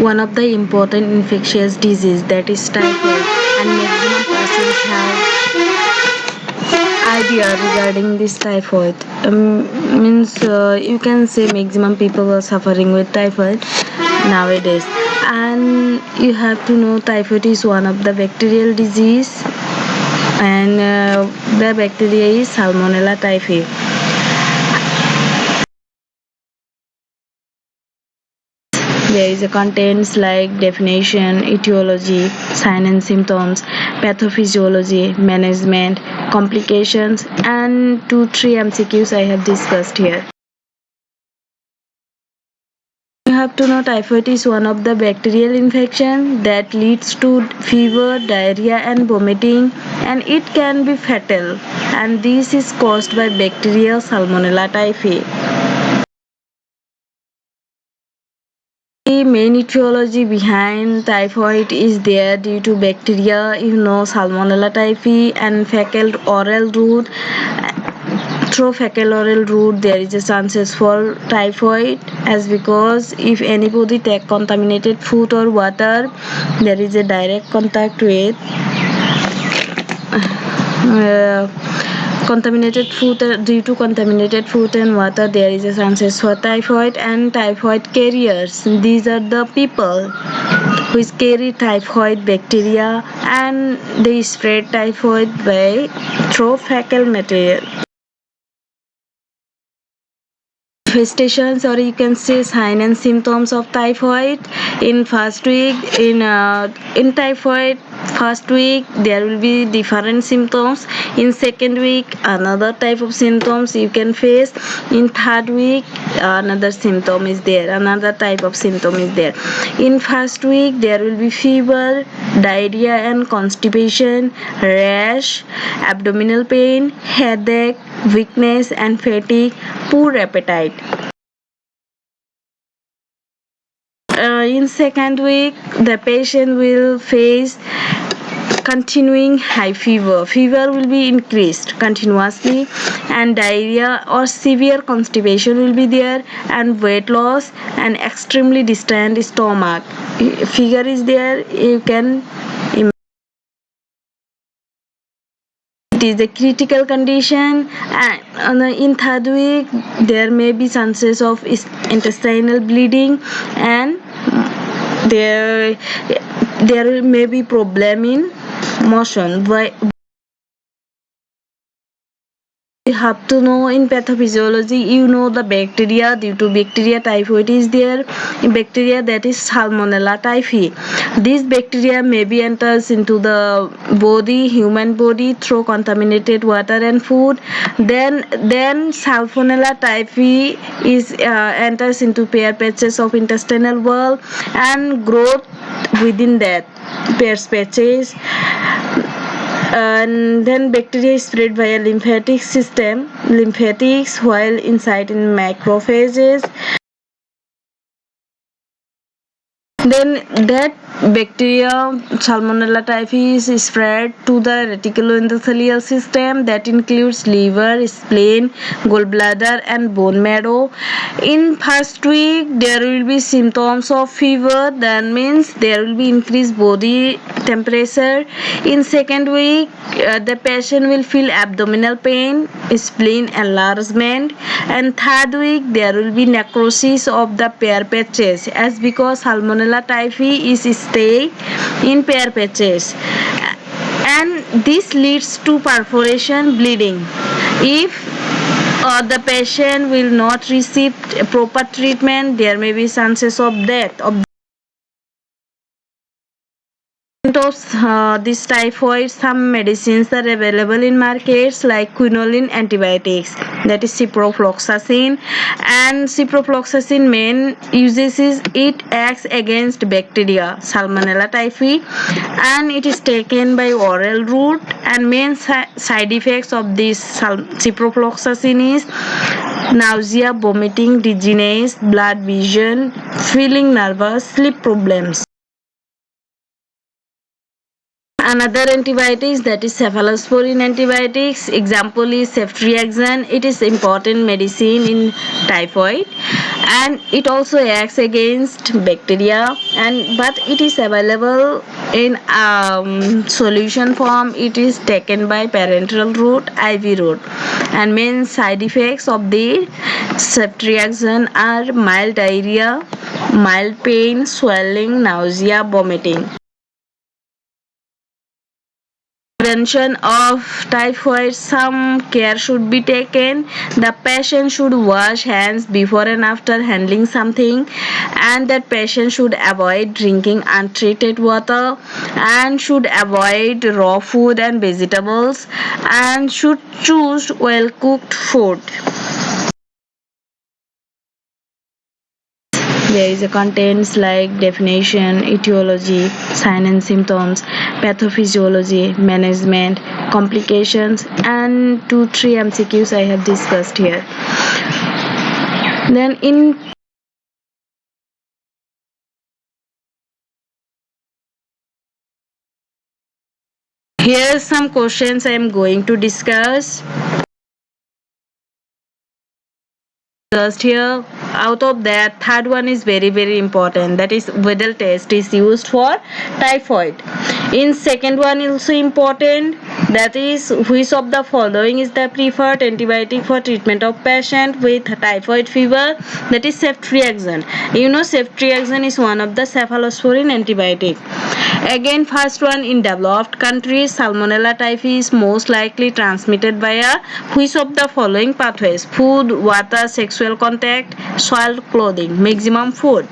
one of the important infectious disease that is typhoid, and maximum persons have idea regarding this typhoid. Means you can say maximum people are suffering with typhoid nowadays, and you have to know typhoid is one of the bacterial disease, and the bacteria is Salmonella typhi. There is a contents like definition, etiology, sign and symptoms, pathophysiology, management, complications, and 2-3 MCQs I have discussed here. You have to know typhoid is one of the bacterial infection that leads to fever, diarrhea and vomiting, and it can be fatal, and this is caused by bacteria Salmonella typhi. The main etiology behind typhoid is there due to bacteria, Salmonella typhi, and fecal oral route. Through fecal oral route there is a chances for typhoid, as because if anybody take contaminated food or water, there is a direct contact with contaminated food. Due to contaminated food and water, there is a chances for typhoid, and typhoid carriers, these are the people which carry typhoid bacteria, and they spread typhoid by through fecal material. Manifestations, or you can say sign and symptoms of typhoid. In first week, in typhoid first week there will be different symptoms. In second week another type of symptoms you can face. In third week another symptom is there, another type of symptom is there. In first week there will be fever, diarrhea and constipation, rash, abdominal pain, headache, weakness and fatigue, poor appetite. In second week the patient will face continuing high fever. Fever will be increased continuously, and diarrhea or severe constipation will be there, and weight loss and extremely distant stomach. Figure is there, you can imagine. It is a critical condition, and in third week there may be chances of intestinal bleeding, and there may be problem in motion. You have to know in pathophysiology, the bacteria. Due to bacteria, typhoid is there. Bacteria that is Salmonella typhi. This bacteria maybe enters into the human body through contaminated water and food. Then Salmonella typhi is enters into pear patches of intestinal wall and growth within that pear patches. And then bacteria is spread via lymphatics, while inside in macrophages. Then that bacteria Salmonella typhi is spread to the reticuloendothelial system, that includes liver, spleen, gallbladder and bone marrow. In first week there will be symptoms of fever, that means there will be increased body temperature. In second week the patient will feel abdominal pain, spleen enlargement, and third week there will be necrosis of the pear patches, as because Salmonella typhi is stay in pear patches, and this leads to perforation, bleeding. If the patient will not receive proper treatment, there may be chances of death of this typhoid. Some medicines are available in markets like quinoline antibiotics, that is ciprofloxacin, and ciprofloxacin main uses is it acts against bacteria Salmonella typhi, and it is taken by oral route, and main side effects of this ciprofloxacin is nausea, vomiting, dizziness, blurred vision, feeling nervous, sleep problems. Another antibiotics, that is cephalosporin antibiotics. Example is ceftriaxone. It is important medicine in typhoid. and it also acts against bacteria, and but it is available in solution form. It is taken by parenteral route, IV route, and main side effects of the ceftriaxone are mild diarrhea, mild pain, swelling, nausea, vomiting. Prevention of typhoid, some care should be taken. The patient should wash hands before and after handling something, and that patient should avoid drinking untreated water, and should avoid raw food and vegetables, and should choose well cooked food. There is a contents like definition, etiology, sign and symptoms, pathophysiology, management, complications, and 2-3 MCQs I have discussed here. Then here some questions I am going to discuss. Just here, out of that, third one is very important, that is Wedel test is used for typhoid. In second one also important, that is which of the following is the preferred antibiotic for treatment of patient with typhoid fever, that is ceftriaxone. You know ceftriaxone is one of the cephalosporin antibiotic. Again, first one, in developed countries, Salmonella typhus most likely transmitted via which of the following pathways? Food, water, sexual contact, soiled clothing. Maximum food.